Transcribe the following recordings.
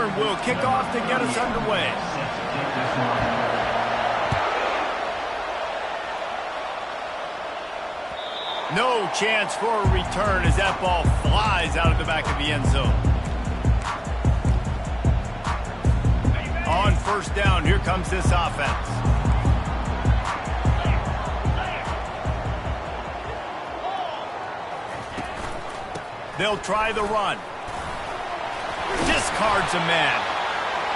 return will kick off to get us underway. No chance for a return as that ball flies out of the back of the end zone. On first down, here comes this offense. They'll try the run. Discards a man.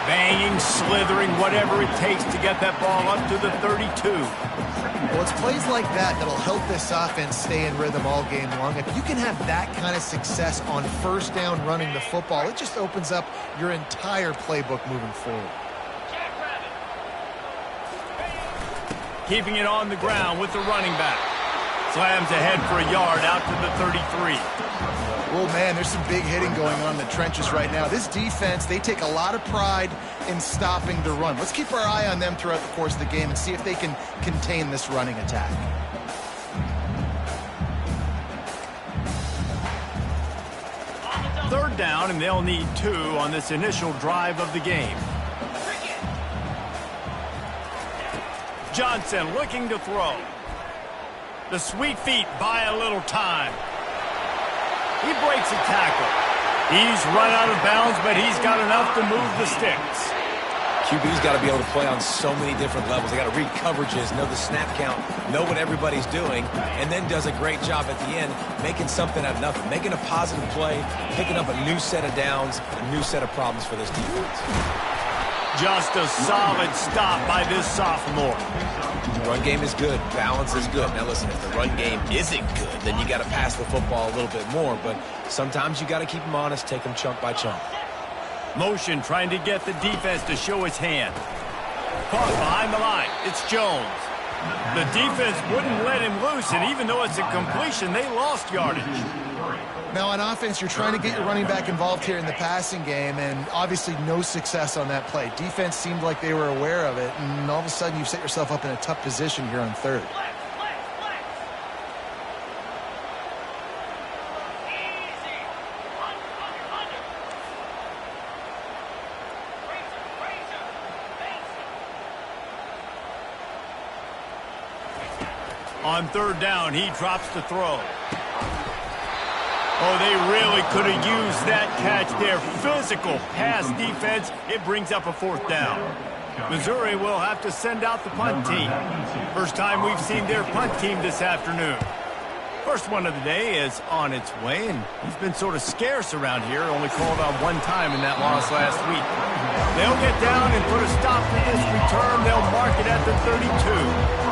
Banging, slithering, whatever it takes to get that ball up to the 32. Well, it's plays like that that'll help this offense stay in rhythm all game long. If you can have that kind of success on first down running the football, it just opens up your entire playbook moving forward. Keeping it on the ground with the running back. Slams ahead for a yard out to the 33. Oh, man, there's some big hitting going on in the trenches right now. This defense, they take a lot of pride in stopping the run. Let's keep our eye on them throughout the course of the game and see if they can contain this running attack. Third down, and they'll need 2 on this initial drive of the game. Johnson looking to throw. The sweet feet buy a little time. He breaks a tackle. He's run out of bounds, but he's got enough to move the sticks. QB's got to be able to play on so many different levels. They got to read coverages, know the snap count, know what everybody's doing, and then does a great job at the end making something out of nothing, making a positive play, picking up a new set of downs, a new set of problems for this defense. Just a solid stop by this sophomore. The run game is good. Balance is good. Now, listen, if the run game isn't good, then you got to pass the football a little bit more. But sometimes you got to keep them honest, take them chunk by chunk. Motion trying to get the defense to show his hand. Caught behind the line. It's Jones. The defense wouldn't let him loose, and even though it's a completion, they lost yardage. Now, on offense, you're trying to get your running back involved here in the passing game, and obviously no success on that play. Defense seemed like they were aware of it, and all of a sudden you've set yourself up in a tough position here on third. On third down, he drops the throw. Oh, they really could have used that catch there. Physical pass defense. It brings up a fourth down. Missouri will have to send out the punt team. First time we've seen their punt team this afternoon. First one of the day is on its way, and he's been sort of scarce around here. Only called on one time in that loss last week. They'll get down and put a stop to this return. They'll mark it at the 32.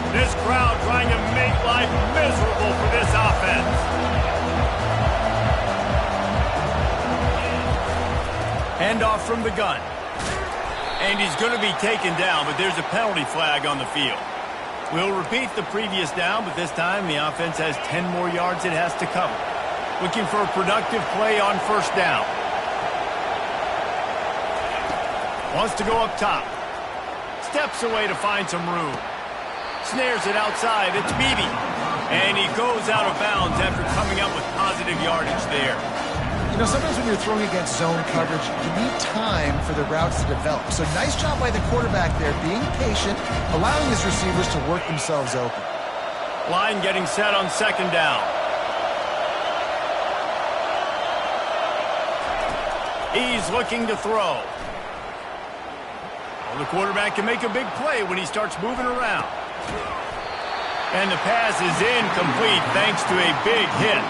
This crowd trying to make life miserable for this offense. Handoff from the gun. And he's going to be taken down, but there's a penalty flag on the field. We'll repeat the previous down, but this time the offense has 10 more yards it has to cover. Looking for a productive play on first down. Wants to go up top. Steps away to find some room. Snares it outside. It's Beebe. And he goes out of bounds after coming up with positive yardage there. You know, sometimes when you're throwing against zone coverage, you need time for the routes to develop. So nice job by the quarterback there, being patient, allowing his receivers to work themselves open. Line getting set on second down. He's looking to throw. Well, the quarterback can make a big play when he starts moving around. And the pass is incomplete thanks to a big hit.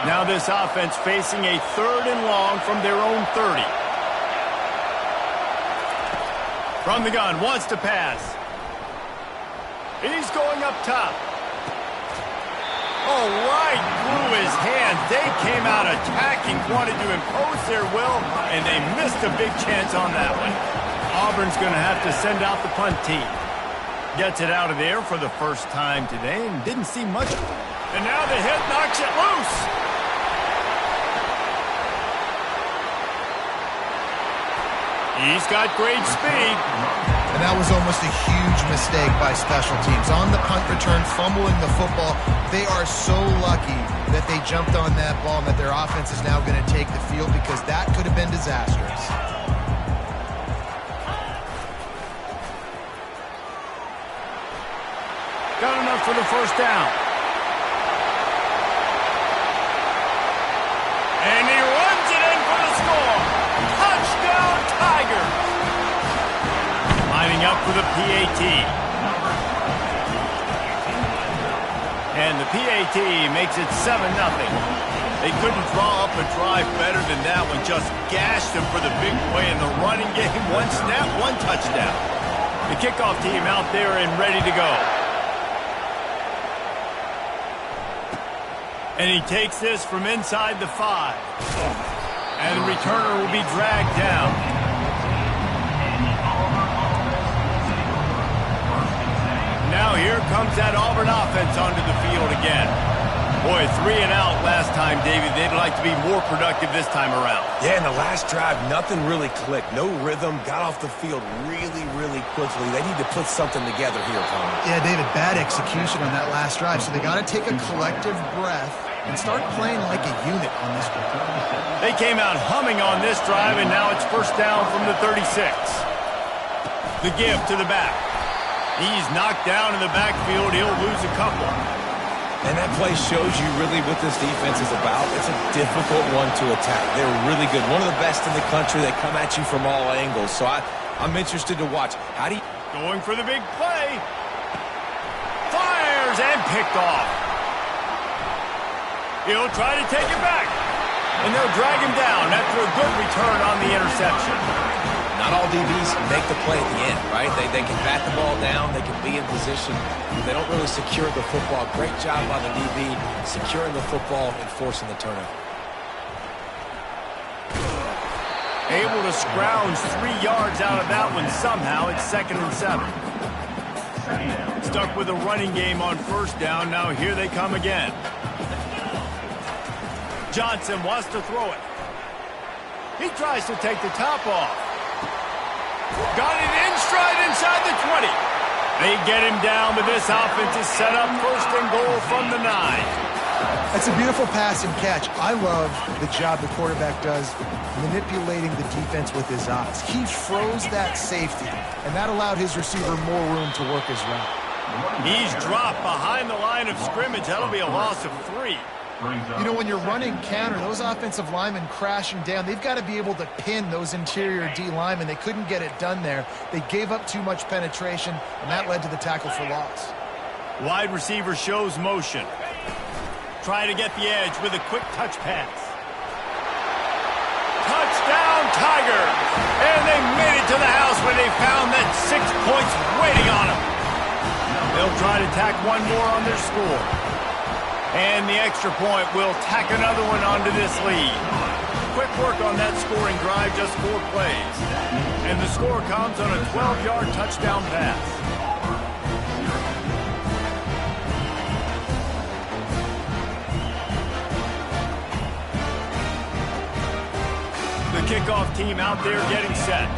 Now this offense facing a third and long from their own 30. From the gun, wants to pass. He's going up top. Oh, right through his hands. They came out attacking, wanted to impose their will, and they missed a big chance on that one. Auburn's going to have to send out the punt team. Gets it out of there for the first time today and didn't see much of it. And now the hit knocks it loose. He's got great speed. And that was almost a huge mistake by special teams. On the punt return, fumbling the football, they are so lucky that they jumped on that ball and that their offense is now going to take the field because that could have been disastrous. Got enough for the first down. And he runs it in for the score. Touchdown, Tiger. Lining up for the PAT. And the PAT makes it 7-0. They couldn't draw up a drive better than that one. Just gashed them for the big play in the running game. One snap, one touchdown. The kickoff team out there and ready to go. And he takes this from inside the 5. And the returner will be dragged down. Now here comes that Auburn offense onto the field again. Boy, 3 and out last time, David. They'd like to be more productive this time around. Yeah, in the last drive, nothing really clicked. No rhythm. Got off the field really, really quickly. They need to put something together here, Tom. Yeah, David, bad execution on that last drive. So they got to take a collective breath and start playing like a unit on this one. They came out humming on this drive, and now it's first down from the 36. The give to the back. He's knocked down in the backfield. He'll lose a couple. And that play shows you really what this defense is about. It's a difficult one to attack. They're really good. One of the best in the country. They come at you from all angles. So I'm interested to watch. How do you... Going for the big play. Fires and picked off. He'll try to take it back. And they'll drag him down after a good return on the interception. Not all DBs make the play at the end, right? They can bat the ball down. They can be in position. They don't really secure the football. Great job by the DB securing the football and forcing the turnover. Able to scrounge 3 yards out of that one somehow. It's 2nd and 7. Stuck with a running game on first down. Now here they come again. Johnson wants to throw it. He tries to take the top off. Got it in stride inside the 20. They get him down, but this offense is set up 1st and goal from the 9. That's a beautiful pass and catch. I love the job the quarterback does manipulating the defense with his eyes. He froze that safety, and that allowed his receiver more room to work his route. He's dropped behind the line of scrimmage. That'll be a loss of 3. You know, when you're running counter, those offensive linemen crashing down, they've got to be able to pin those interior D linemen. They couldn't get it done there. They gave up too much penetration, and that led to the tackle for loss. Wide receiver shows motion. Try to get the edge with a quick touch pass. Touchdown, Tiger! And they made it to the house when they found that 6 points waiting on them. They'll try to tack one more on their score. And the extra point will tack another one onto this lead. Quick work on that scoring drive, just 4 plays. And the score comes on a 12-yard touchdown pass. The kickoff team out there getting set.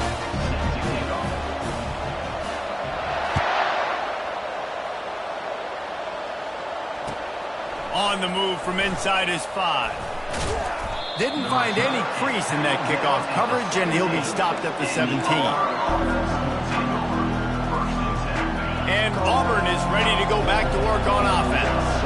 On the move from inside his 5. Didn't find any crease in that kickoff coverage, and he'll be stopped at the 17. And Auburn is ready to go back to work on offense.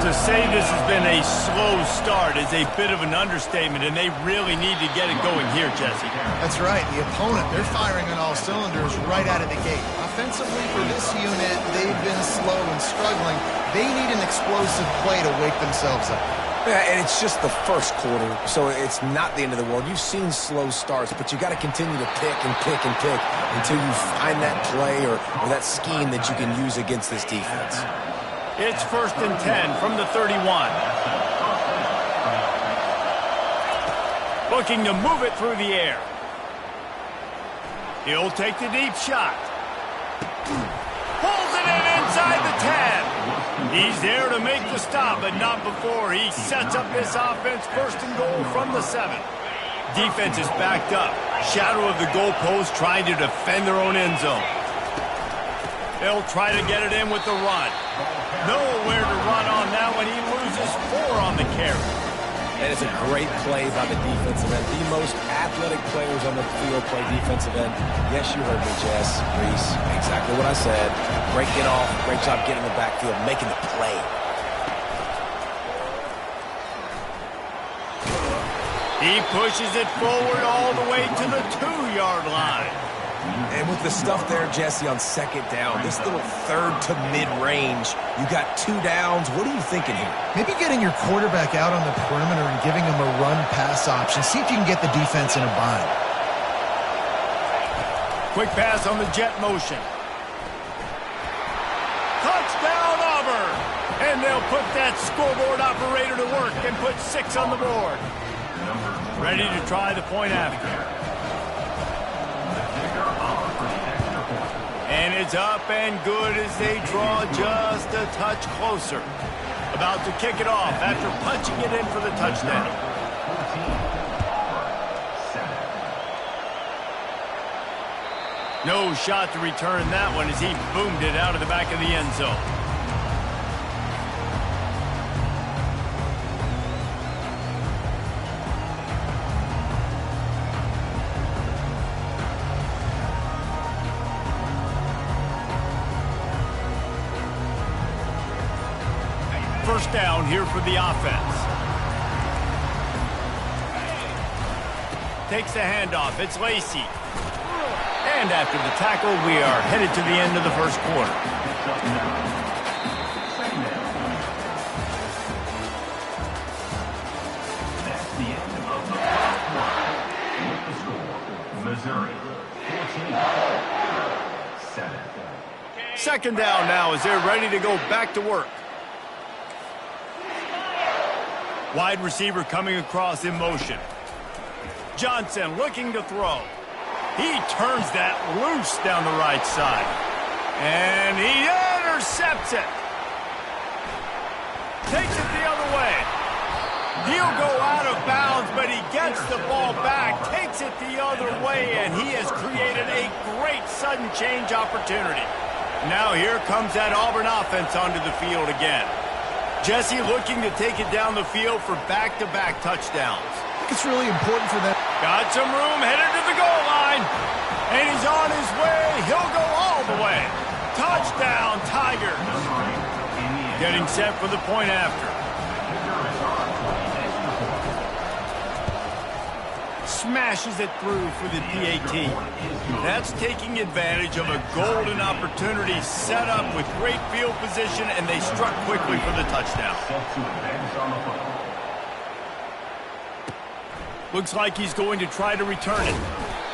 To say this has been a slow start is a bit of an understatement, and they really need to get it going here, Jesse. That's right. The opponent, they're firing on all cylinders right out of the gate. Offensively, for this unit, they've been slow and struggling. They need an explosive play to wake themselves up. Yeah, and it's just the first quarter, so it's not the end of the world. You've seen slow starts, but you got to continue to pick and pick and pick until you find that play or that scheme that you can use against this defense. It's 1st and 10 from the 31. Looking to move it through the air. He'll take the deep shot. Pulls it in inside the 10. He's there to make the stop, but not before he sets up this offense 1st and goal from the 7. Defense is backed up. Shadow of the goalpost trying to defend their own end zone. They'll try to get it in with the run. Nowhere to run on that one. He loses 4 on the carry. And it's a great play by the defensive end. The most athletic players on the field play defensive end. Yes, you heard me, Jess, Reese. Exactly what I said. Great get off. Great job getting in the backfield, making the play. He pushes it forward all the way to the 2-yard line. And with the stuff there, Jesse, on second down, this little third to mid-range, you got 2 downs. What are you thinking here? Maybe getting your quarterback out on the perimeter and giving him a run-pass option. See if you can get the defense in a bind. Quick pass on the jet motion. Touchdown, Auburn! And they'll put that scoreboard operator to work and put 6 on the board. Ready to try the point after. And it's up and good as they draw just a touch closer. About to kick it off after punching it in for the touchdown. No shot to return that one as he boomed it out of the back of the end zone. First down here for the offense. Takes the handoff. It's Lacey. And after the tackle, we are headed to the end of the first quarter. That's the end of the first quarter. With the score, Missouri 14-7. Second down now as they're ready to go back to work. Wide receiver coming across in motion. Johnson looking to throw. He turns that loose down the right side. And he intercepts it. Takes it the other way. He'll go out of bounds, but he gets the ball back, takes it the other way, and he has created a great sudden change opportunity. Now here comes that Auburn offense onto the field again. Jesse looking to take it down the field for back-to-back touchdowns. I think it's really important for them. Got some room, headed to the goal line. And he's on his way. He'll go all the way. Touchdown, Tigers. Getting set for the point after. Smashes it through for the PAT. That's taking advantage of a golden opportunity set up with great field position, and they struck quickly for the touchdown. Looks like he's going to try to return it.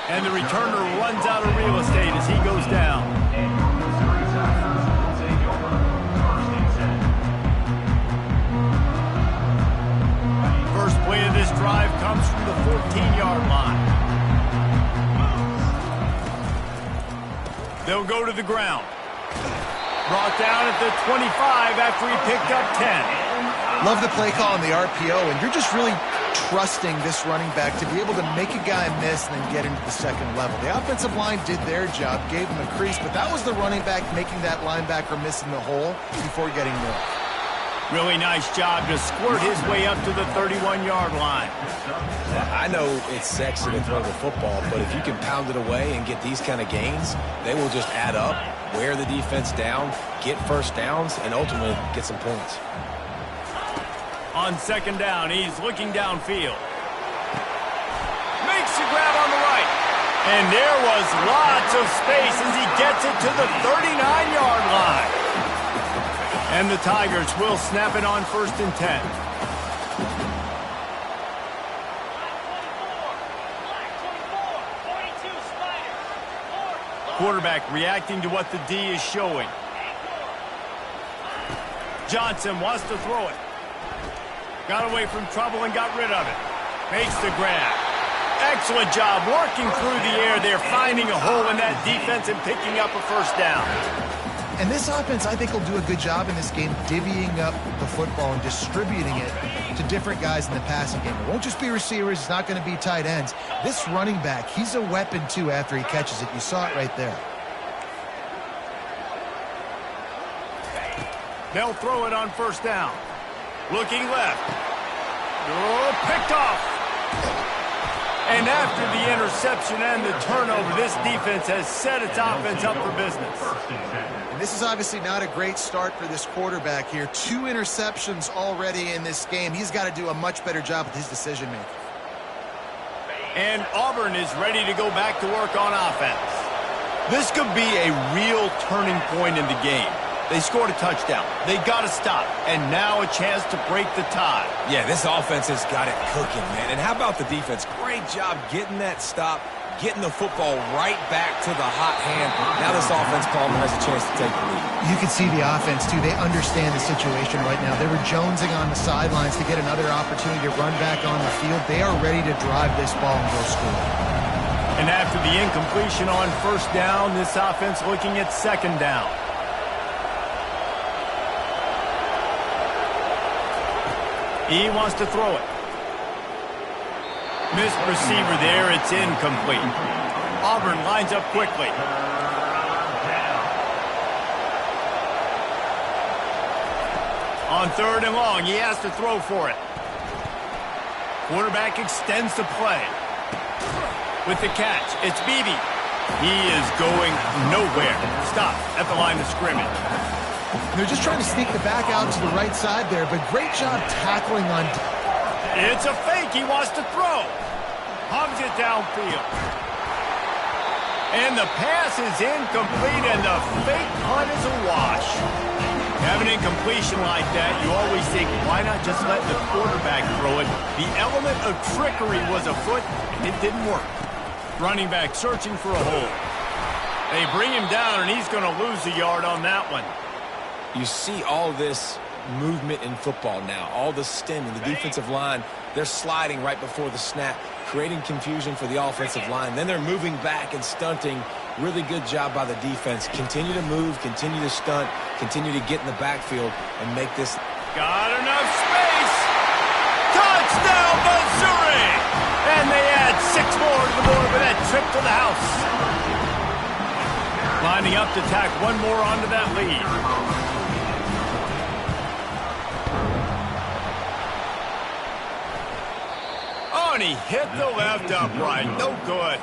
And the returner runs out of real estate as he goes down. First play of this drive comes from the 14-yard line. They'll go to the ground. Brought down at the 25 after he picked up 10. Love the play call on the RPO, and you're just really trusting this running back to be able to make a guy miss and then get into the second level. The offensive line did their job, gave him a crease, but that was the running back making that linebacker miss in the hole before getting more. Really nice job to squirt his way up to the 31-yard line. I know it's sexy to throw the football, but if you can pound it away and get these kind of gains, they will just add up, wear the defense down, get first downs, and ultimately get some points. On second down, he's looking downfield. Makes the grab on the right. And there was lots of space as he gets it to the 39-yard line. And the Tigers will snap it on 1st and 10. Quarterback reacting to what the D is showing. Johnson wants to throw it. Got away from trouble and got rid of it. Makes the grab. Excellent job working through the air there, finding a hole in that defense and picking up a first down. And this offense, I think, will do a good job in this game divvying up the football and distributing it to different guys in the passing game. It won't just be receivers. It's not going to be tight ends. This running back, he's a weapon, too, after he catches it. You saw it right there. They'll throw it on first down. Looking left. Oh, picked off. And after the interception and the turnover, this defense has set its offense up for business. And this is obviously not a great start for this quarterback here. 2 interceptions already in this game. He's got to do a much better job with his decision-making. And Auburn is ready to go back to work on offense. This could be a real turning point in the game. They scored a touchdown. They got to stop. And now a chance to break the tie. Yeah, this offense has got it cooking, man. And how about the defense? Great job getting that stop, getting the football right back to the hot hand. Now this offense, Palmer, has a chance to take the lead. You can see the offense, too. They understand the situation right now. They were jonesing on the sidelines to get another opportunity to run back on the field. They are ready to drive this ball and go score. And after the incompletion on first down, this offense looking at second down. He wants to throw it. Missed receiver there. It's incomplete. Auburn lines up quickly. On third and long, he has to throw for it. Quarterback extends the play. With the catch, it's Beebe. He is going nowhere. Stop at the line of scrimmage. They're just trying to sneak the back out to the right side there, but great job tackling on. It's a fake. He wants to throw. Hubs it downfield. And the pass is incomplete, and the fake punt is a wash. Have an incompletion like that, you always think, why not just let the quarterback throw it? The element of trickery was afoot, and it didn't work. Running back searching for a hole. They bring him down, and he's going to lose a yard on that one. You see all this movement in football now, all the stemming, the defensive line, they're sliding right before the snap, creating confusion for the offensive line. Then they're moving back and stunting. Really good job by the defense. Continue to move, continue to stunt, continue to get in the backfield and make this. Got enough space. Touchdown, Missouri! And they add 6 more to the board with that trip to the house. Lining up to tack one more onto that lead. And he hit the left upright. No good.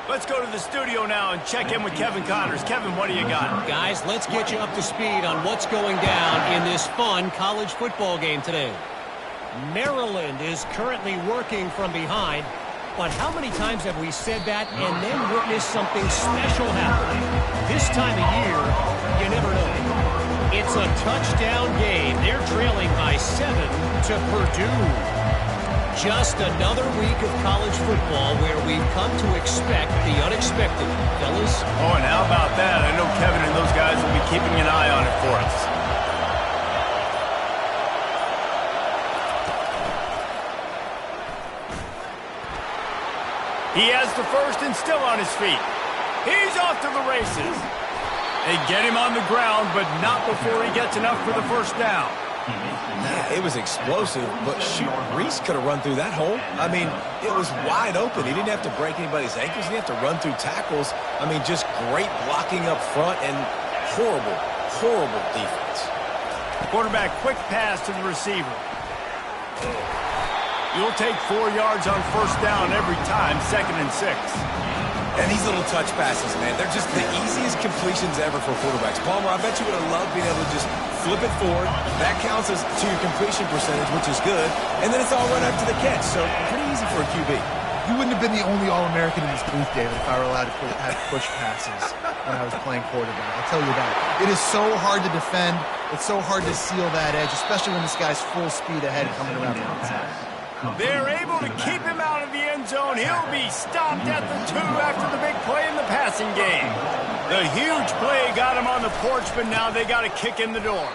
Let's go to the studio now and check in with Kevin Connors. Kevin, what do you got? Guys, let's get you up to speed on what's going down in this fun college football game today. Maryland is currently working from behind, but how many times have we said that and then witnessed something special happening? This time of year, you never know. It's a touchdown game. They're trailing by 7 to Purdue. Just another week of college football where we've come to expect the unexpected, fellas. Oh, and how about that? I know Kevin and those guys will be keeping an eye on it for us. He has the first and still on his feet. He's off to the races. They get him on the ground, but not before he gets enough for the first down. Yeah, it was explosive, but shoot, Reese could have run through that hole. I mean, it was wide open. He didn't have to break anybody's ankles. He didn't have to run through tackles. I mean, just great blocking up front and horrible, horrible defense. Quarterback quick pass to the receiver. You'll take 4 yards on first down every time, 2nd and 6. And these little touch passes, man, they're just the easiest completions ever for quarterbacks. Palmer, I bet you would have loved being able to just flip it forward. That counts as to your completion percentage, which is good. And then it's all run up to the catch, so pretty easy for a QB. You wouldn't have been the only All-American in this booth, David, if I were allowed to have push passes when I was playing quarterback. I'll tell you that. It is so hard to defend. It's so hard to seal that edge, especially when this guy's full speed ahead coming around the outside. They're able to keep him out of the end zone. He'll be stopped at the 2 after the big play in the passing game. The huge play got him on the porch, but now they got to kick in the door.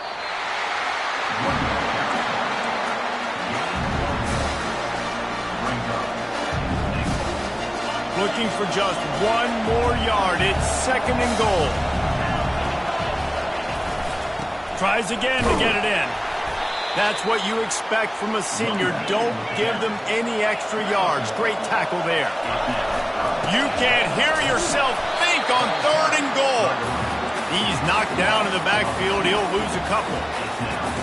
Looking for just 1 more yard. It's 2nd and goal. Tries again to get it in. That's what you expect from a senior. Don't give them any extra yards. Great tackle there. You can't hear yourself think on 3rd and goal. He's knocked down in the backfield. He'll lose a couple.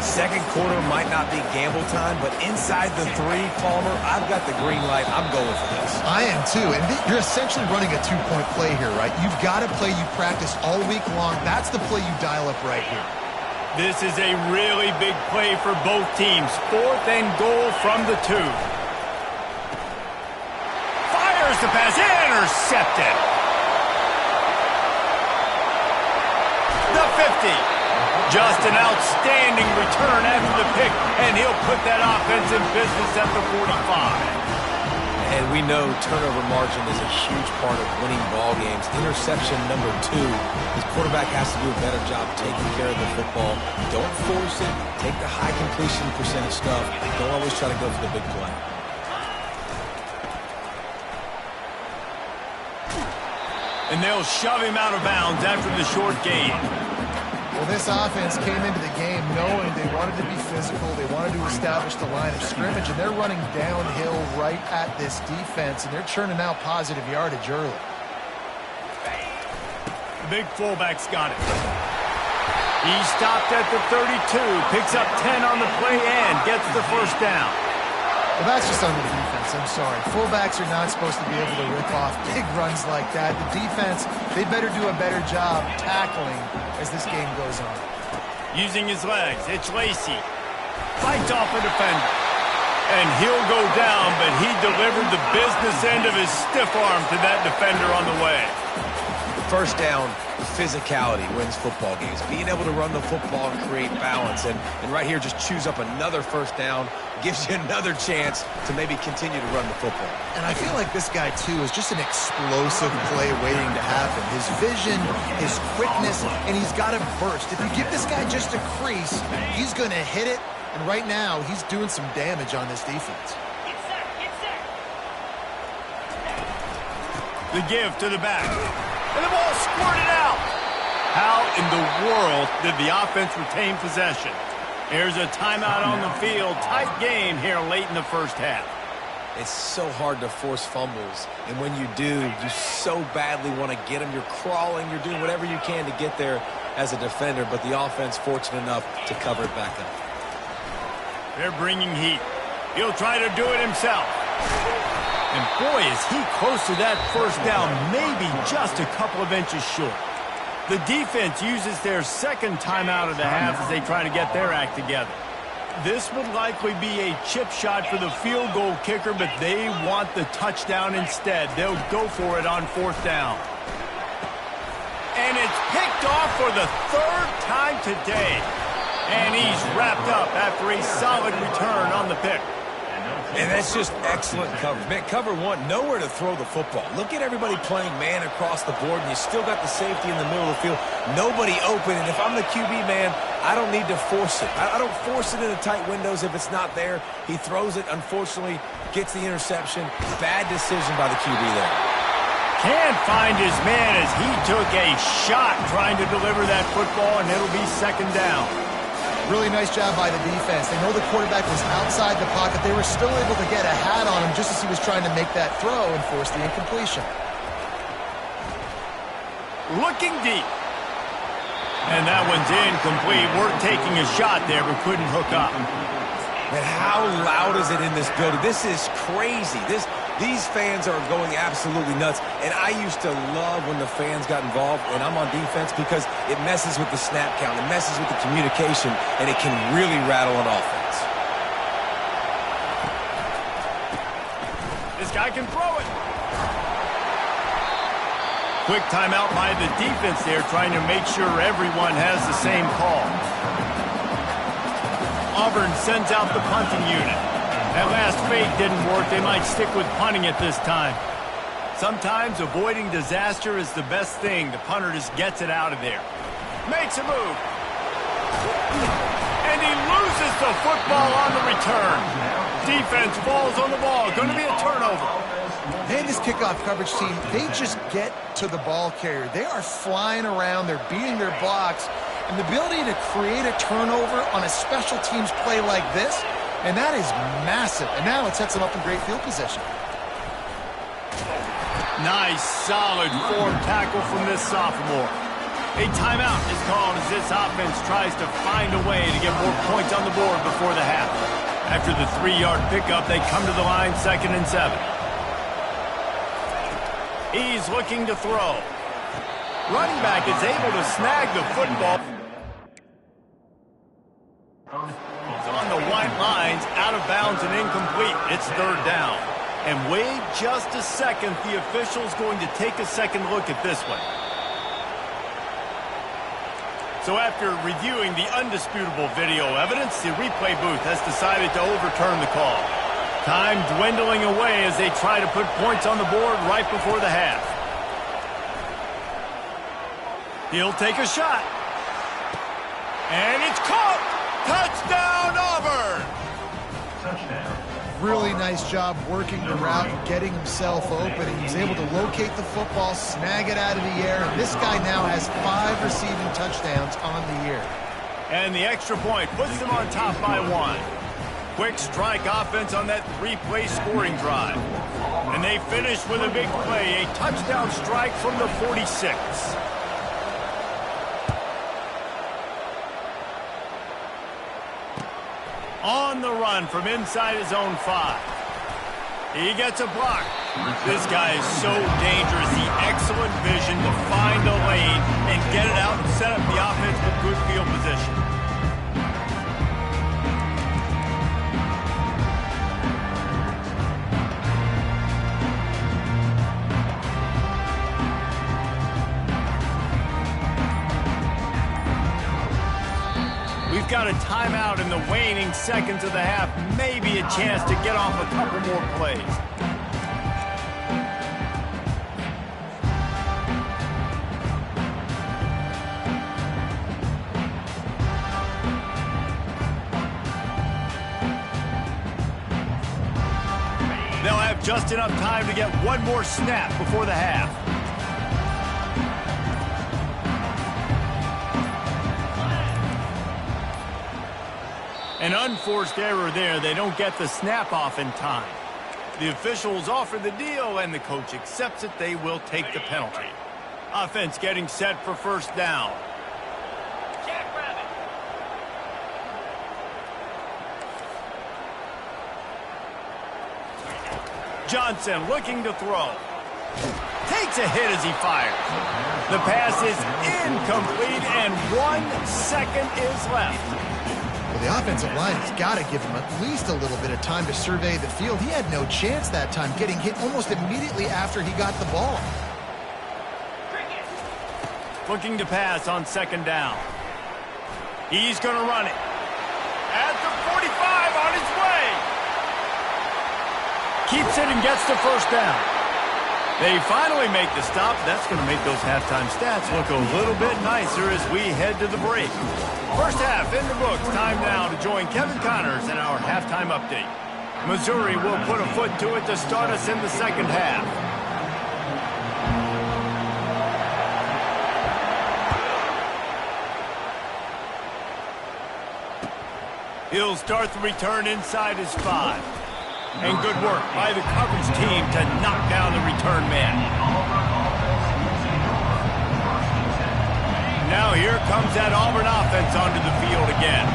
Second quarter might not be gamble time, but inside the 3, Palmer, I've got the green light. I'm going for this. I am too, and you're essentially running a 2-point play here, right? You've got a play you practice all week long. That's the play you dial up right here. This is a really big play for both teams. 4th and goal from the 2. Fires the pass, intercepted. The 50. Just an outstanding return after the pick, and he'll put that offense in business at the 45. And we know turnover margin is a huge part of winning ball games. Interception number 2. His quarterback has to do a better job taking care of the football. Don't force it. Take the high completion percentage stuff. Don't always try to go for the big play. And they'll shove him out of bounds after the short gain. Well, this offense came into the game knowing they wanted to be physical, they wanted to establish the line of scrimmage, and they're running downhill right at this defense, and they're churning out positive yardage early. The big fullback's got it. He stopped at the 32, picks up 10 on the play, and gets the first down. Well, that's just on the defense. I'm sorry. Fullbacks are not supposed to be able to rip off big runs like that. The defense, they better do a better job tackling as this game goes on. Using his legs, it's Lacey. Fights off a defender. And he'll go down, but he delivered the business end of his stiff arm to that defender on the way. First down, physicality wins football games. Being able to run the football and create balance. And right here, just choose up another first down. Gives you another chance to maybe continue to run the football. And I feel like this guy, too, is just an explosive play waiting to happen. His vision, his quickness, and he's got a burst. If you give this guy just a crease, he's going to hit it. And right now, he's doing some damage on this defense. The give to the back. And the ball squirted out. How in the world did the offense retain possession? Here's a timeout on the field. Tight game here late in the first half. It's so hard to force fumbles. And when you do, you so badly want to get them. You're crawling. You're doing whatever you can to get there as a defender. But the offense fortunate enough to cover it back up. They're bringing heat. He'll try to do it himself. And boy, is he close to that first down. Maybe just a couple of inches short. The defense uses their second timeout of the half as they try to get their act together. This would likely be a chip shot for the field goal kicker, but they want the touchdown instead. They'll go for it on 4th down. And it's picked off for the 3rd time today. And he's wrapped up after a solid return on the pick. And that's just excellent coverage. Man, cover 1, nowhere to throw the football. Look at everybody playing man across the board, and you still got the safety in the middle of the field. Nobody open, and if I'm the QB, man, I don't need to force it. I don't force it into tight windows if it's not there. He throws it, unfortunately, gets the interception. Bad decision by the QB there. Can't find his man as he took a shot trying to deliver that football, and it'll be 2nd down. Really nice job by the defense. They know the quarterback was outside the pocket. They were still able to get a hat on him just as he was trying to make that throw and force the incompletion. Looking deep. And that one's incomplete. Worth taking a shot there, but couldn't hook up. Man, how loud is it in this building? This is crazy. These fans are going absolutely nuts. And I used to love when the fans got involved when I'm on defense because it messes with the snap count. It messes with the communication, and it can really rattle an offense. This guy can throw it. Quick timeout by the defense there, trying to make sure everyone has the same call. Auburn sends out the punting unit. That last fake didn't work. They might stick with punting at this time. Sometimes avoiding disaster is the best thing. The punter just gets it out of there. Makes a move. And he loses the football on the return. Defense falls on the ball. Going to be a turnover. Man, this kickoff coverage team, they just get to the ball carrier. They are flying around. They're beating their blocks. And the ability to create a turnover on a special teams play like this, and that is massive. And now it sets them up in great field position. Nice, solid form tackle from this sophomore. A timeout is called as this offense tries to find a way to get more points on the board before the half. After the 3-yard pickup, they come to the line 2nd and 7. He's looking to throw. Running back is able to snag the football. He's on the white lines, out of bounds and incomplete. It's 3rd down. And wait just a second, the official's going to take a second look at this one. So after reviewing the undisputable video evidence, the replay booth has decided to overturn the call. Time dwindling away as they try to put points on the board right before the half. He'll take a shot. And it's caught! Touchdown, Auburn! Touchdown. Really nice job working the route and getting himself open. He was able to locate the football, snag it out of the air, and this guy now has 5 receiving touchdowns on the year. And the extra point puts them on top by 1. Quick strike offense on that 3-play scoring drive. And they finish with a big play, a touchdown strike from the 46. On the run from inside his own 5. He gets a block. This guy is so dangerous. The excellent vision to find a lane and get it out and set up the offense with good field position. We've got a timeout in the waning seconds of the half. Maybe a chance to get off a couple more plays. They'll have just enough time to get one more snap before the half. An unforced error there. They don't get the snap off in time. The officials offer the deal, and the coach accepts it. They will take the penalty. Offense getting set for 1st down. Johnson looking to throw. Takes a hit as he fires. The pass is incomplete, and 1 second is left. Well, the offensive line has got to give him at least a little bit of time to survey the field. He had no chance that time, getting hit almost immediately after he got the ball. Looking to pass on 2nd down. He's going to run it. At the 45 on his way. Keeps it and gets the 1st down. They finally make the stop. That's going to make those halftime stats look a little bit nicer as we head to the break. 1st half in the books. Time now to join Kevin Connors in our halftime update. Missouri will put a foot to it to start us in the 2nd half. He'll start the return inside his 5. And good work by the coverage team to knock down the return man. Now here comes that Auburn offense onto the field again.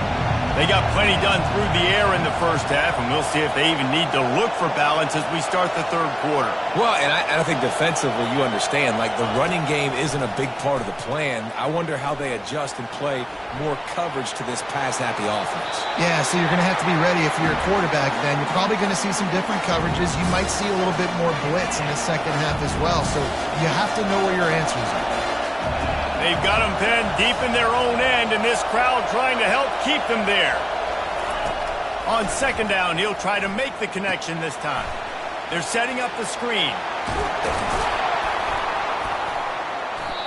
They got plenty done through the air in the 1st half, and we'll see if they even need to look for balance as we start the 3rd quarter. Well, and I think defensively you understand, like the running game isn't a big part of the plan. I wonder how they adjust and play more coverage to this pass-happy offense. Yeah, so you're going to have to be ready if you're a quarterback then. You're probably going to see some different coverages. You might see a little bit more blitz in the 2nd half as well, so you have to know where your answers are. They've got them pinned deep in their own end, and this crowd trying to help keep them there. On 2nd down, he'll try to make the connection this time. They're setting up the screen.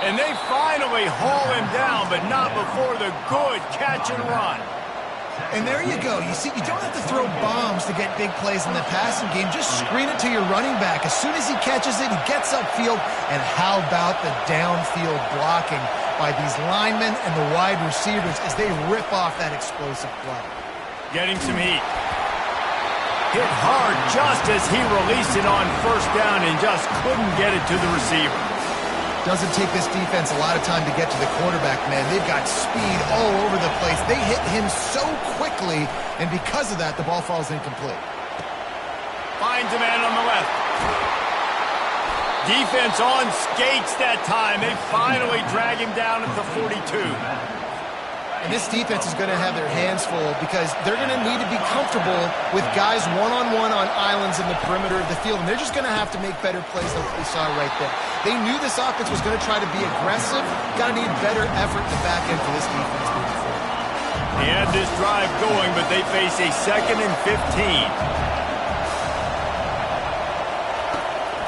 And they finally haul him down, but not before the good catch and run. And there you go. You see, you don't have to throw bombs to get big plays in the passing game. Just screen it to your running back. As soon as he catches it, he gets upfield. And how about the downfield blocking by these linemen and the wide receivers as they rip off that explosive play. Getting some heat. Hit hard just as he released it on 1st down and just couldn't get it to the receiver. Doesn't take this defense a lot of time to get to the quarterback, man. They've got speed all over the place. They hit him so quickly, and because of that, the ball falls incomplete. Finds a man on the left. Defense on skates that time. They finally drag him down at the 42. And this defense is going to have their hands full because they're going to need to be comfortable with guys one-on-one on islands in the perimeter of the field. And they're just going to have to make better plays like we saw right there. They knew this offense was going to try to be aggressive. Got to need better effort in the back end for this defense moving forward. They had this drive going, but they face a 2nd and 15.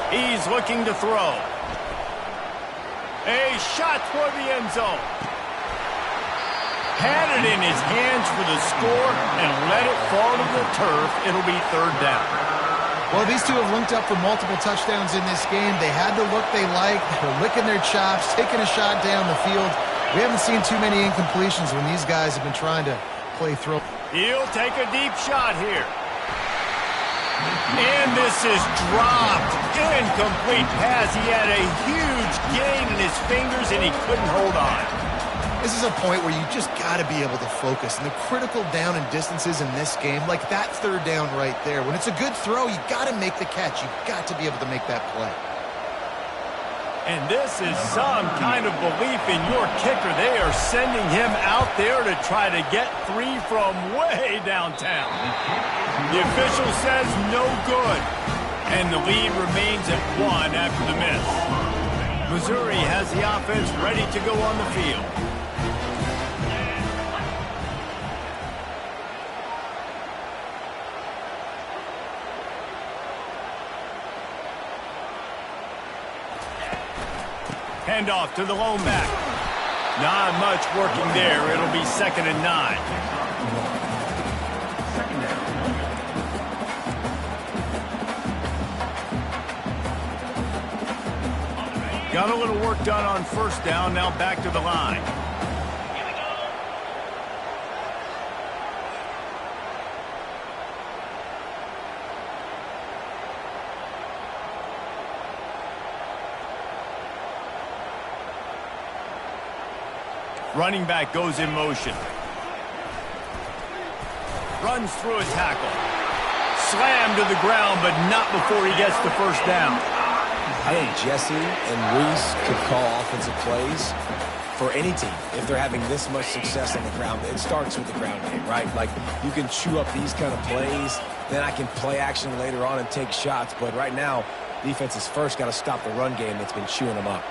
He's looking to throw. A shot toward the end zone. Had it in his hands for the score and let it fall to the turf. It'll be 3rd down. Well, these two have linked up for multiple touchdowns in this game. They had the look they liked. They're licking their chops, taking a shot down the field. We haven't seen too many incompletions when these guys have been trying to play through. He'll take a deep shot here. And this is dropped. Incomplete pass. He had a huge gain in his fingers, and he couldn't hold on. This is a point where you just got to be able to focus. And the critical down and distances in this game, like that 3rd down right there, when it's a good throw, you got to make the catch. You got to be able to make that play. And this is some kind of belief in your kicker. They are sending him out there to try to get 3 from way downtown. The official says no good. And the lead remains at 1 after the miss. Missouri has the offense ready to go on the field. Handoff to the lone back. Not much working there. It'll be 2nd and 9. Got a little work done on 1st down. Now back to the line. Running back goes in motion. Runs through a tackle. Slammed to the ground, but not before he gets the 1st down. I think Jesse and Reese could call offensive plays for any team if they're having this much success on the ground. It starts with the ground game, right? Like, you can chew up these kind of plays, then I can play action later on and take shots. But right now, defense has first got to stop the run game that's been chewing them up.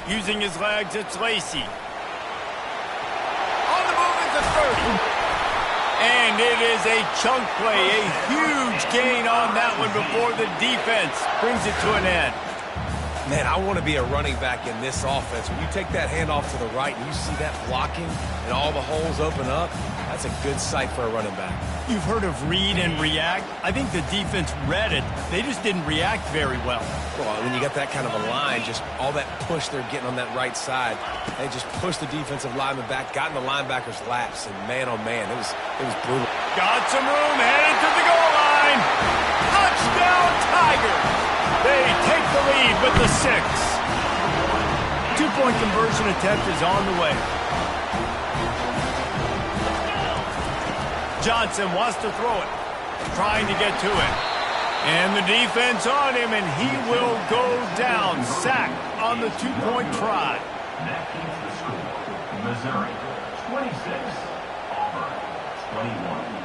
Using his legs, it's Lacey. On the move at the 30. And it is a chunk play, a huge gain on that one before the defense brings it to an end. Man, I want to be a running back in this offense. When you take that handoff to the right and you see that blocking and all the holes open up, that's a good sight for a running back. You've heard of read and react. I think the defense read it. They just didn't react very well. Well, when you got that kind of a line, just all that push they're getting on that right side, they just pushed the defensive lineman back, got in the linebacker's laps, and man, oh man, it was brutal. Got some room, headed to the goal line. Touchdown, Tigers! They take the lead with the 6. 2-point conversion attempt is on the way. Johnson wants to throw it, trying to get to it. And the defense on him, and he will go down. Sack on the 2-point try. That keeps the score. Missouri 26, Auburn 21.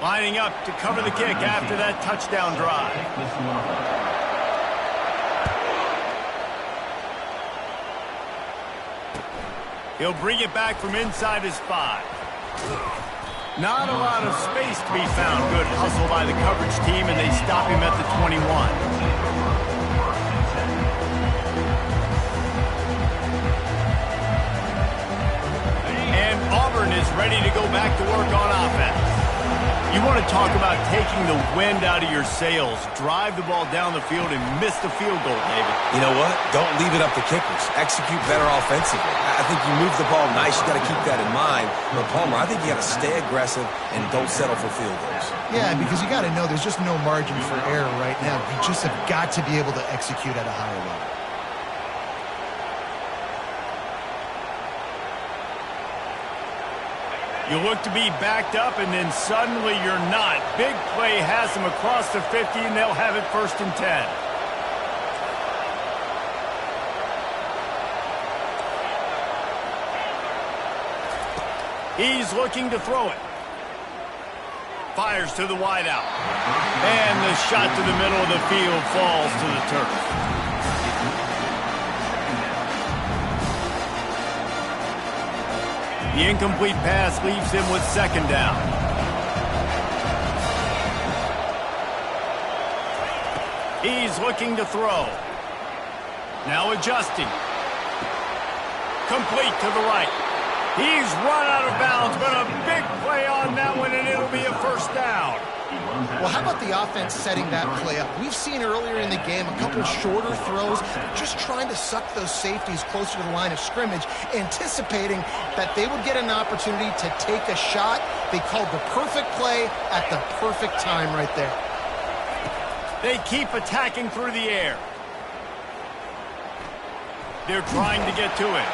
Lining up to cover the kick after that touchdown drive. He'll bring it back from inside his 5. Not a lot of space to be found. Good hustle by the coverage team, and they stop him at the 21. And Auburn is ready to go back to work on offense. You want to talk about taking the wind out of your sails. Drive the ball down the field and miss the field goal, David. You know what? Don't leave it up to kickers. Execute better offensively. I think you move the ball nice. You got to keep that in mind. But Palmer, I think you got to stay aggressive and don't settle for field goals. Yeah, because you got to know there's just no margin for error right now. You just have got to be able to execute at a higher level. You look to be backed up, and then suddenly you're not. Big play has them across the 50, and they'll have it 1st and 10. He's looking to throw it. Fires to the wideout. And the shot to the middle of the field falls to the turf. The incomplete pass leaves him with 2nd down. He's looking to throw. Now adjusting. Complete to the right. He's run out of bounds, but a big play on that one, and it'll be a 1st down. Well, how about the offense setting that play up? We've seen earlier in the game a couple shorter throws, just trying to suck those safeties closer to the line of scrimmage, anticipating that they would get an opportunity to take a shot. They called the perfect play at the perfect time right there. They keep attacking through the air. They're trying to get to it.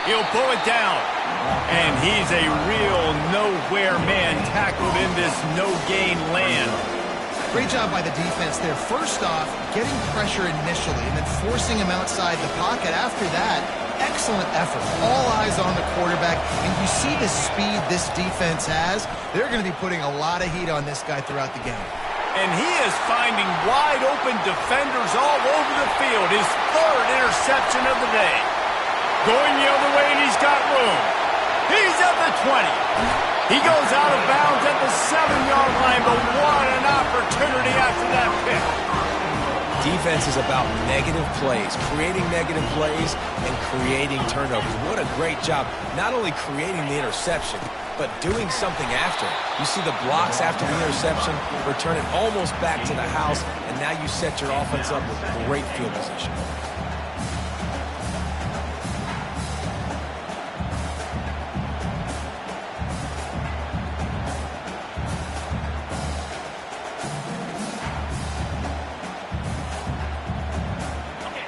He'll pull it down. And he's a real nowhere man tackled in this no-gain land. Great job by the defense there. First off, getting pressure initially and then forcing him outside the pocket. After that, excellent effort. All eyes on the quarterback. And you see the speed this defense has. They're going to be putting a lot of heat on this guy throughout the game. And he is finding wide-open defenders all over the field. His 3rd interception of the day. Going the other way, and he's got room. He's at the 20. He goes out of bounds at the 7-yard line, but what an opportunity after that pick. Defense is about negative plays, creating negative plays and creating turnovers. What a great job, not only creating the interception, but doing something after. You see the blocks after the interception, return it almost back to the house, and now you set your offense up with great field position.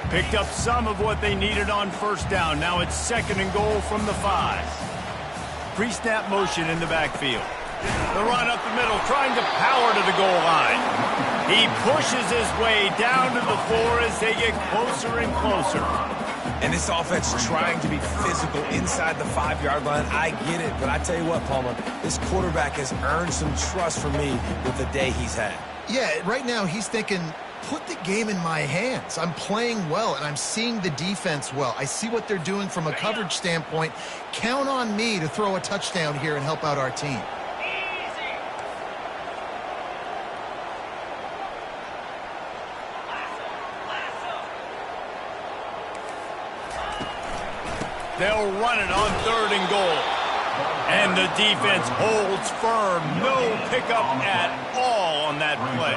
Picked up some of what they needed on 1st down. Now it's 2nd and goal from the 5. Pre-snap motion in the backfield. The run up the middle, trying to power to the goal line. He pushes his way down to the floor as they get closer and closer. And this offense trying to be physical inside the 5-yard line. I get it, but I tell you what, Palmer, this quarterback has earned some trust from me with the day he's had. Yeah, right now he's thinking, put the game in my hands. I'm playing well, and I'm seeing the defense well. I see what they're doing from a coverage standpoint. Count on me to throw a touchdown here and help out our team. They'll run it on 3rd and goal. And the defense holds firm. No pickup at all on that play.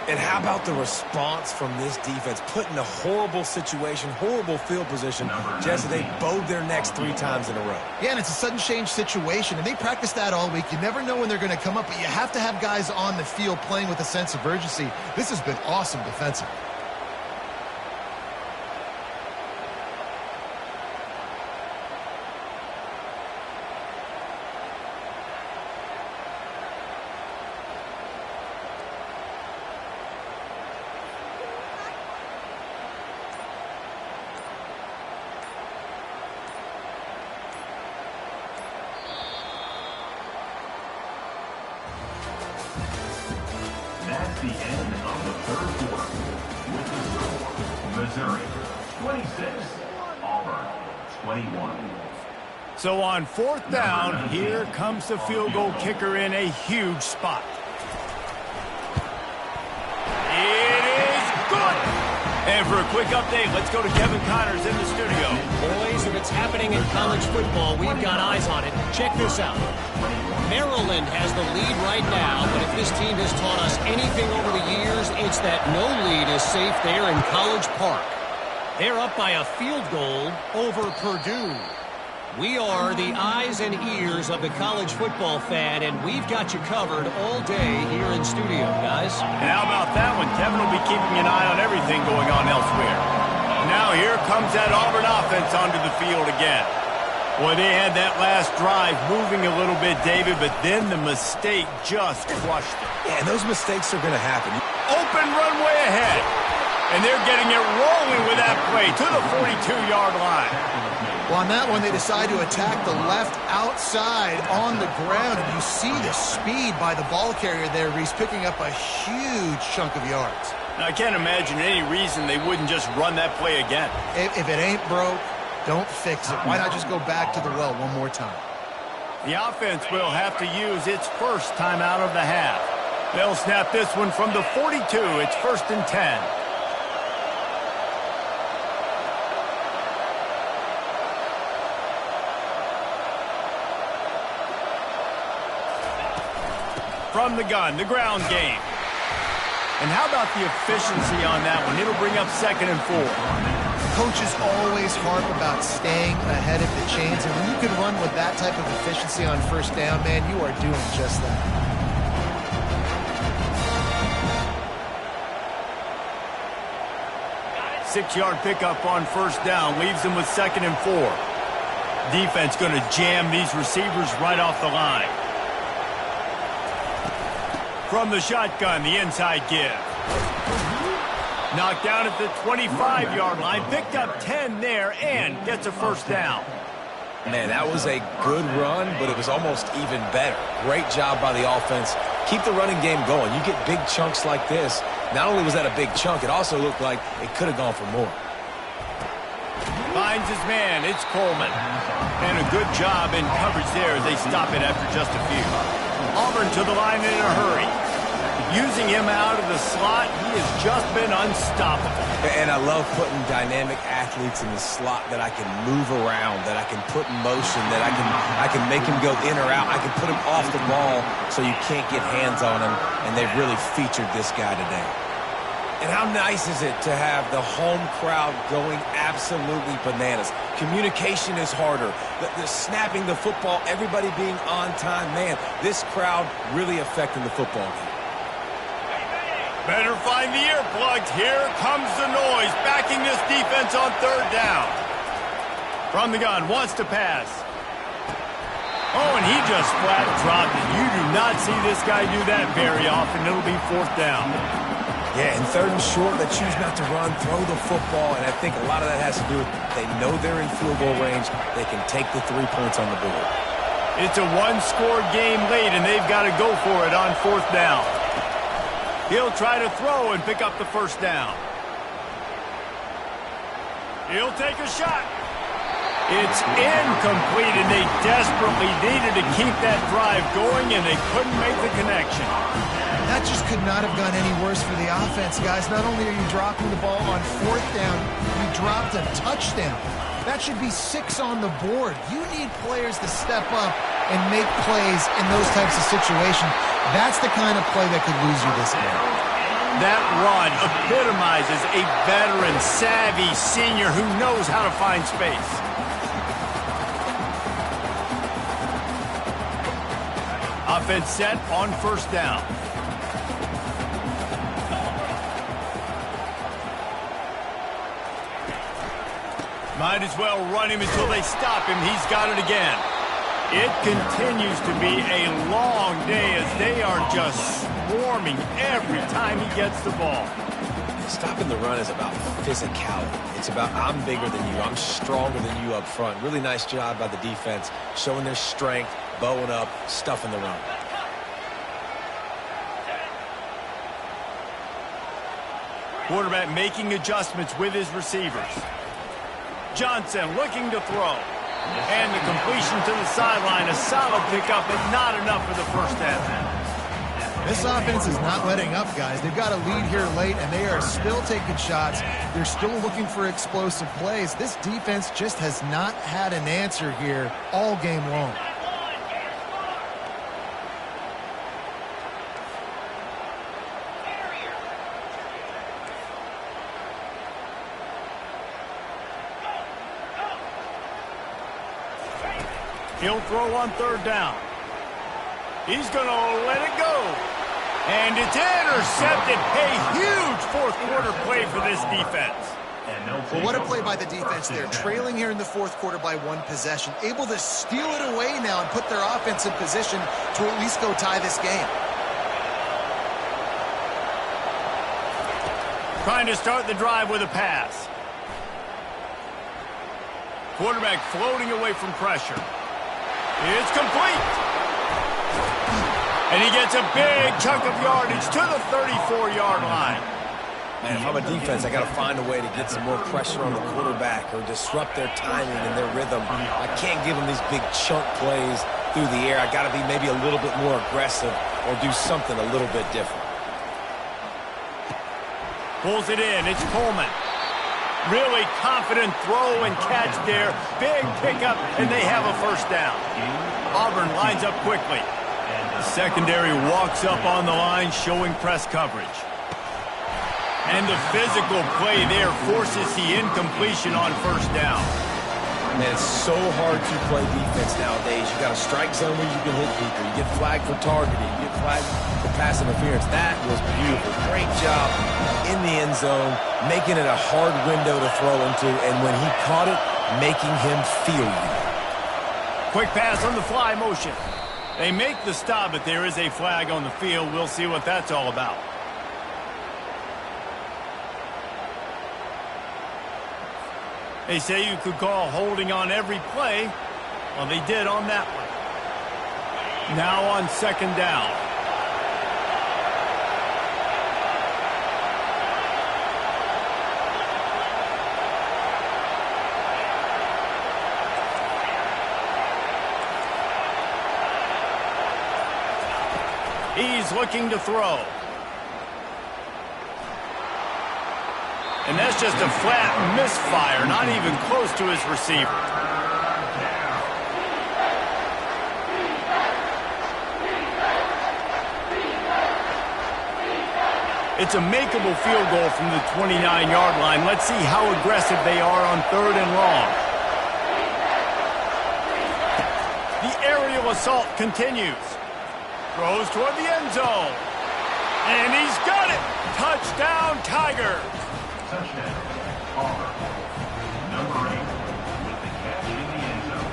And how about the response from this defense? Put in a horrible situation, horrible field position, just as they bowed their necks 3 times in a row. Yeah, and it's a sudden change situation, and they practice that all week. You never know when they're going to come up, but you have to have guys on the field playing with a sense of urgency. This has been awesome defensively. That's the end of the 3rd quarter. With the score, Missouri 26, Auburn 21. So on 4th down, here comes the field goal kicker in a huge spot. It is good! And for a quick update, let's go to Kevin Connors in the studio. Boys, if it's happening in college football, we've got eyes on it. Check this out. Maryland has the lead right now, but if this team has taught us anything over the years, it's that no lead is safe there in College Park. They're up by a field goal over Purdue. We are the eyes and ears of the college football fan, and we've got you covered all day here in studio, guys. And how about that one? Kevin will be keeping an eye on everything going on elsewhere. Now here comes that Auburn offense onto the field again. Boy, they had that last drive moving a little bit, David, but then the mistake just crushed it. Yeah, and those mistakes are going to happen. Open runway ahead. And they're getting it rolling with that play to the 42-yard line. Well, on that one, they decide to attack the left outside on the ground, and you see the speed by the ball carrier there. He's picking up a huge chunk of yards. Now, I can't imagine any reason they wouldn't just run that play again. If it ain't broke, don't fix it. Why not just go back to the well one more time? The offense will have to use its first timeout of the half. They'll snap this one from the 42. It's 1st and 10. From the gun, the ground game. And how about the efficiency on that one? It'll bring up 2nd and 4. Coaches always harp about staying ahead of the chains, and when you can run with that type of efficiency on 1st down, man, you are doing just that. Six-yard pickup on 1st down leaves them with 2nd and 4. Defense going to jam these receivers right off the line. From the shotgun, the inside give. Knocked down at the 25-yard line, picked up 10 there, and gets a 1st down. Man, that was a good run, but it was almost even better. Great job by the offense. Keep the running game going. You get big chunks like this. Not only was that a big chunk, it also looked like it could have gone for more. Finds his man. It's Coleman. And a good job in coverage there as they stop it after just a few. Auburn to the line in a hurry. Using him out of the slot, he has just been unstoppable. And I love putting dynamic athletes in the slot that I can move around, that I can put in motion, that I can make him go in or out. I can put him off the ball so you can't get hands on him, and they've really featured this guy today. And how nice is it to have the home crowd going absolutely bananas. Communication is harder. The snapping the football, everybody being on time. Man, this crowd really affecting the football game. Better find the earplugs. Here comes the noise, backing this defense on 3rd down. From the gun, wants to pass. Oh, and he just flat dropped it. You do not see this guy do that very often. It'll be 4th down. Yeah, and 3rd and short, they choose not to run, throw the football, and I think a lot of that has to do with they know they're in field goal range. They can take the 3 points on the board. It's a one-score game late, and they've got to go for it on 4th down. He'll try to throw and pick up the 1st down. He'll take a shot. It's incomplete, and they desperately needed to keep that drive going, and they couldn't make the connection. That just could not have gone any worse for the offense, guys. Not only are you dropping the ball on 4th down, you dropped a touchdown. That should be 6 on the board. You need players to step up and make plays in those types of situations. That's the kind of play that could lose you this game. That run epitomizes a veteran, savvy senior who knows how to find space. Offense set on 1st down. Might as well run him until they stop him. He's got it again. It continues to be a long day as they are just swarming every time he gets the ball. Stopping the run is about physicality. It's about I'm bigger than you. I'm stronger than you up front. Really nice job by the defense, showing their strength, bowing up, stuffing the run. Quarterback making adjustments with his receivers. Johnson looking to throw. And the completion to the sideline. A solid pickup, but not enough for the 1st down. This offense is not letting up, guys. They've got a lead here late, and they are still taking shots. They're still looking for explosive plays. This defense just has not had an answer here all game long. He'll throw on third down. He's going to let it go. And it's intercepted. A huge fourth quarter play for this defense. Well, what a play by the defense there. Trailing here in the fourth quarter by one possession. Able to steal it away now and put their offense in position to at least go tie this game. Trying to start the drive with a pass. Quarterback floating away from pressure. It's complete. And he gets a big chunk of yardage to the 34-yard line. Man, if I'm a defense, I got to find a way to get some more pressure on the quarterback or disrupt their timing and their rhythm. I can't give them these big chunk plays through the air. I got to be maybe a little bit more aggressive or do something a little bit different. Pulls it in. It's Coleman. Really confident throw and catch there. Big pickup, and they have a first down. Auburn lines up quickly. The secondary walks up on the line, showing press coverage. And the physical play there forces the incompletion on first down. Man, it's so hard to play defense nowadays. You got a strike zone where you can hit people. You get flagged for targeting. You get flagged for pass interference. That was beautiful. Great job in the end zone, making it a hard window to throw into, and when he caught it, making him feel you. Quick pass on the fly motion. They make the stop, but there is a flag on the field. We'll see what that's all about. They say you could call holding on every play. Well, they did on that one. Now on second down. He's looking to throw. And that's just a flat misfire, not even close to his receiver. It's a makeable field goal from the 29-yard line. Let's see how aggressive they are on third and long. The aerial assault continues. Throws toward the end zone. And he's got it! Touchdown, Tigers! Touchdown, Auburn. Number 8 with the catch in the end zone.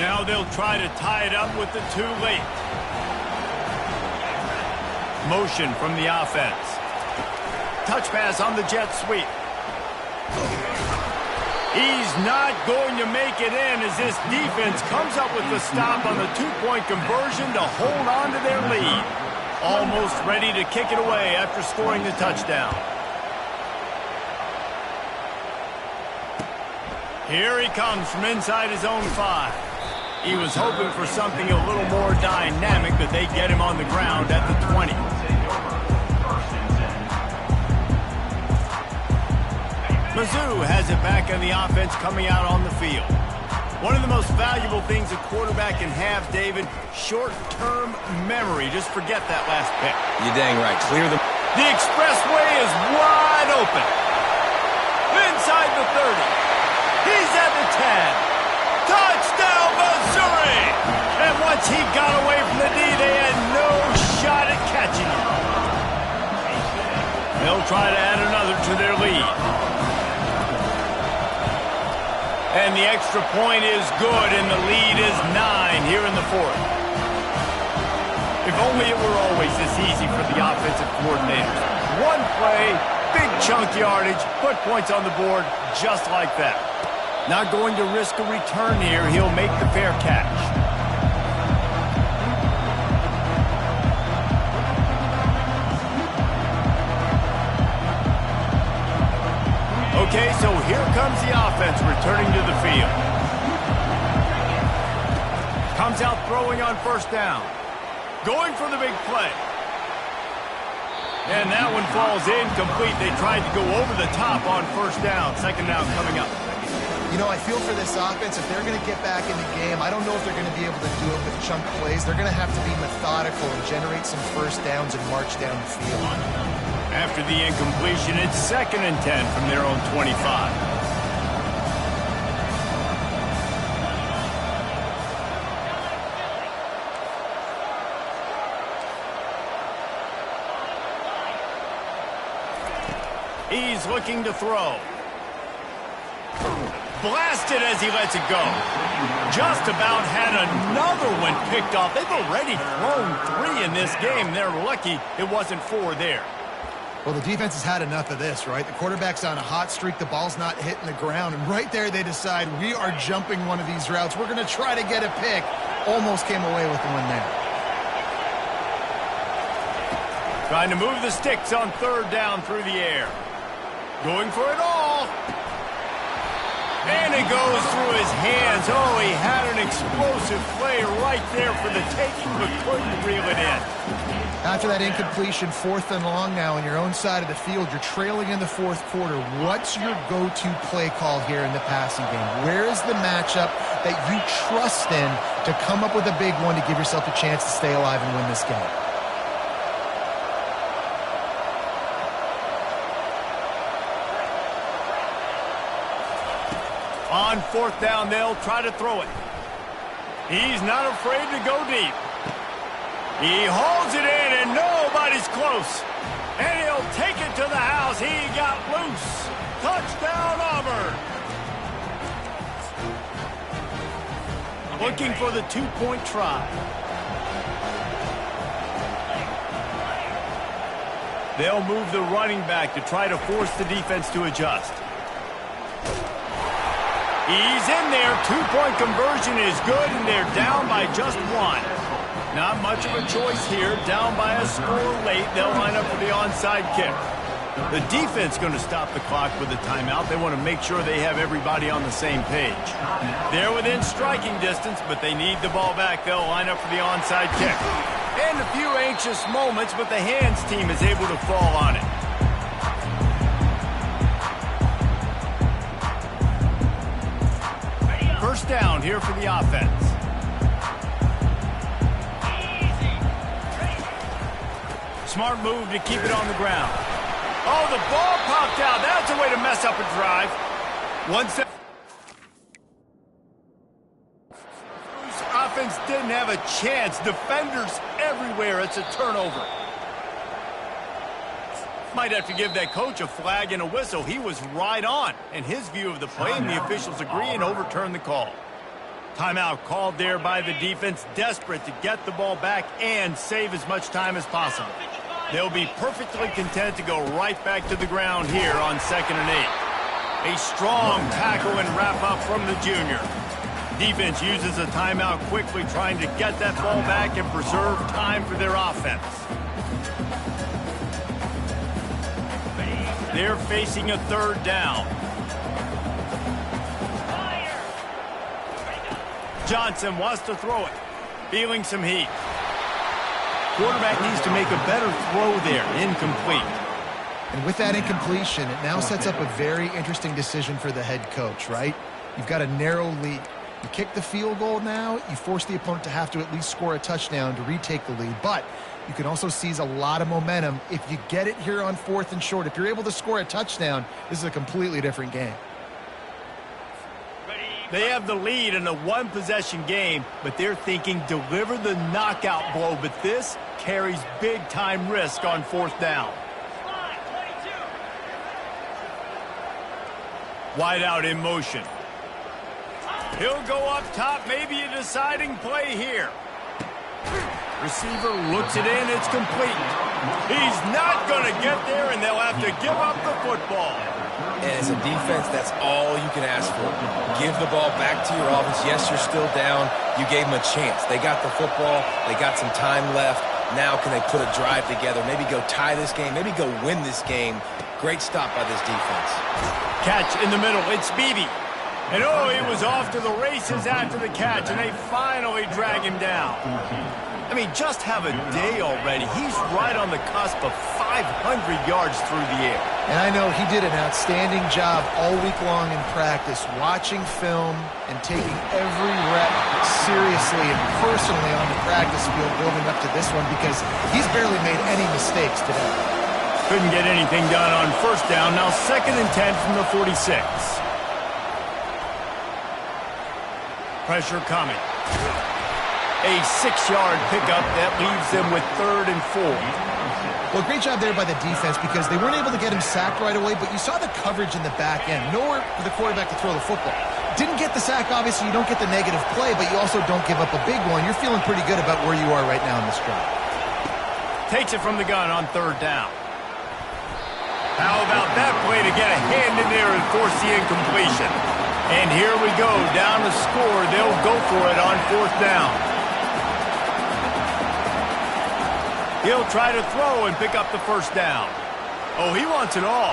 Now they'll try to tie it up with the too late. Motion from the offense. Touch pass on the jet sweep. He's not going to make it in as this defense comes up with the stop on the two-point conversion to hold on to their lead. Almost ready to kick it away after scoring the touchdown. Here he comes from inside his own 5. He was hoping for something a little more dynamic, but they get him on the ground at the 20. Mizzou has it back on the offense coming out on the field. One of the most valuable things a quarterback can have, David, short-term memory. Just forget that last pick. You're dang right. Clear the... The expressway is wide open. Inside the 30. He's at the 10. Touchdown, Missouri! And once he got away from the D, they had no shot at catching him. They'll try to add another to their lead. And the extra point is good, and the lead is 9 here in the fourth. If only it were always this easy for the offensive coordinators. One play, big chunk yardage, put points on the board just like that. Not going to risk a return here. He'll make the fair catch. Okay, so here comes the offense returning to the field. Comes out throwing on first down. Going for the big play. And that one falls incomplete. They tried to go over the top on first down. Second down coming up. You know, I feel for this offense, if they're going to get back in the game, I don't know if they're going to be able to do it with chunk plays. They're going to have to be methodical and generate some first downs and march down the field. After the incompletion, it's 2nd and 10 from their own 25. He's looking to throw. Blasted as he lets it go. Just about had another one picked off. They've already thrown 3 in this game. They're lucky it wasn't 4 there. Well, the defense has had enough of this, right? The quarterback's on a hot streak. The ball's not hitting the ground. And right there they decide, we are jumping one of these routes. We're going to try to get a pick. Almost came away with the one there. Trying to move the sticks on 3rd down through the air. Going for it all. And it goes through his hands. Oh, he had an explosive play right there for the taking, but couldn't reel it in. After that incompletion, 4th and long now on your own side of the field, you're trailing in the 4th quarter. What's your go-to play call here in the passing game? Where is the matchup that you trust in to come up with a big one to give yourself a chance to stay alive and win this game? On 4th down, they'll try to throw it. He's not afraid to go deep. He holds it in, and nobody's close. And he'll take it to the house. He got loose. Touchdown, Auburn. Looking for the 2-point try. They'll move the running back to try to force the defense to adjust. He's in there. 2-point conversion is good, and they're down by just 1. Not much of a choice here. Down by a score late. They'll line up for the onside kick. The defense going to stop the clock with a timeout. They want to make sure they have everybody on the same page. They're within striking distance, but they need the ball back. They'll line up for the onside kick. And a few anxious moments, but the hands team is able to fall on it. First down here for the offense. Smart move to keep it on the ground. Oh, the ball popped out. That's a way to mess up a drive. Offense didn't have a chance. Defenders everywhere. It's a turnover. Might have to give that coach a flag and a whistle. He was right on in his view of the play, and the officials agree and overturn the call. Timeout called there by the defense, desperate to get the ball back and save as much time as possible. They'll be perfectly content to go right back to the ground here on 2nd and 8. A strong tackle and wrap up from the junior. Defense uses a timeout quickly, trying to get that ball back and preserve time for their offense. They're facing a 3rd down. Johnson wants to throw it. Feeling some heat. Quarterback needs to make a better throw there. Incomplete. And with that incompletion, it now sets up a very interesting decision for the head coach, right? You've got a narrow lead. You kick the field goal now, you force the opponent to have to at least score a touchdown to retake the lead. But you can also seize a lot of momentum if you get it here on 4th and short. If you're able to score a touchdown, this is a completely different game. They have the lead in a 1-possession game, but they're thinking deliver the knockout blow. But this carries big-time risk on 4th down. Wide out in motion. He'll go up top, maybe a deciding play here. Receiver looks it in, it's complete. He's not going to get there, and they'll have to give up the football. And as a defense, that's all you can ask for. Give the ball back to your offense. Yes, you're still down. You gave them a chance. They got the football. They got some time left. Now can they put a drive together? Maybe go tie this game. Maybe go win this game. Great stop by this defense. Catch in the middle. It's Beebe. And oh, he was off to the races after the catch, and they finally drag him down. I mean, just have a day already. He's right on the cusp of 5 500 yards through the air. And I know he did an outstanding job all week long in practice, watching film and taking every rep seriously and personally on the practice field building up to this one, because he's barely made any mistakes today. Couldn't get anything done on first down. Now 2nd and 10 from the 46. Pressure coming. A 6-yard pickup that leaves them with 3rd and 4. Well, great job there by the defense, because they weren't able to get him sacked right away, but you saw the coverage in the back end. Nowhere for the quarterback to throw the football. Didn't get the sack, obviously. You don't get the negative play, but you also don't give up a big one. You're feeling pretty good about where you are right now in this drive. Takes it from the gun on 3rd down. How about that play to get a hand in there and force the incompletion? And here we go, down the score. They'll go for it on 4th down. He'll try to throw and pick up the 1st down. Oh, he wants it all.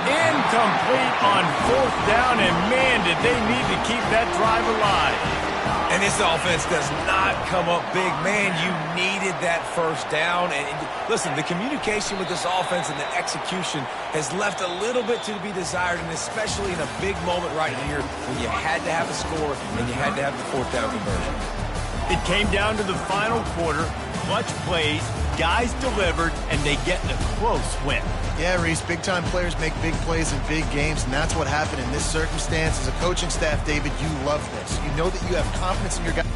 Incomplete on 4th down, and man, did they need to keep that drive alive. And this offense does not come up big. Man, you needed that 1st down. And listen, the communication with this offense and the execution has left a little bit to be desired, and especially in a big moment right here when you had to have a score and you had to have the 4th down conversion. It came down to the final quarter. Clutch plays, guys delivered, and they get a close win. Yeah, Reese, big-time players make big plays in big games, and that's what happened in this circumstance. As a coaching staff, David, you love this. You know that you have confidence in your guys.